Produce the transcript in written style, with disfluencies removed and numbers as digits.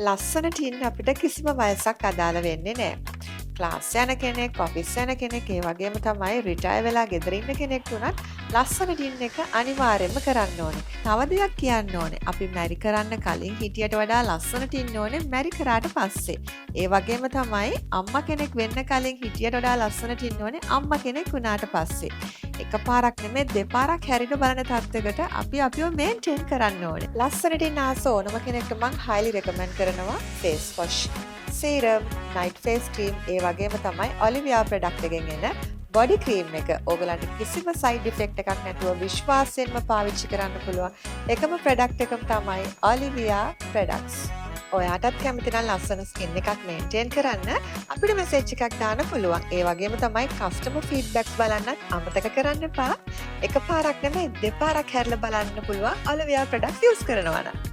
ලස්සනට ඉන්න අපිට කිසිම වයසක් අදාළ වෙන්නේ නෑ. ක්ලාස් යන කෙනෙක්, ඔෆිස් යන කෙනෙක්, ඒ වගේම තමයි රිටයර් වෙලා ගෙදර ඉන්න කෙනෙක් වුණත් ලස්සනට ඉන්න එක අනිවාර්යෙන්ම කරන්න ඕනේ. තව දෙයක් කියන්න ඕනේ. අපි මැරි කරන්න කලින් හිටියට වඩා ලස්සනට ඉන්න ඕනේ මැරි කරාට පස්සේ. ඒ වගේම තමයි අම්මා කෙනෙක් වෙන්න කලින් හිටියට වඩා ලස්සනට ඉන්න ඕනේ අම්මා කෙනෙක් වුණාට පස්සේ. එකපාරක් නෙමෙයි දෙපාරක් හැරිලා බලන තත්ත්වයකට අපි අපිව මේන්ටේන් කරන්න ඕනේ. ලස්සනට ඉන්න ආස ඕනම කෙනෙක්ට මං highly recommend කරනවා face wash, serum, night face cream, ඒ වගේම තමයි Olivia product එකෙන් එන body cream එක. ඕගලන්ට කිසිම side effect එකක් නැතුව විශ්වාසයෙන්ම පාවිච්චි කරන්න පුළුවන් එකම product එකම තමයි Olivia products. ඔයාටත් කැමති නම් ලස්සන ස්කින් එකක් මේන්ටේන් කරන්න අපිට මෙසේජ් එකක් දාන්න පුළුවන්. ඒ වගේම තමයි කස්ටමර් ෆීඩ්බැක්ස් බලන්නත් අමතක කරන්න එපා. එකපාරක් නෙමෙයි දෙපාරක් හැරලා බලන්න පුළුවන් Olivia products use කරනවා නම්.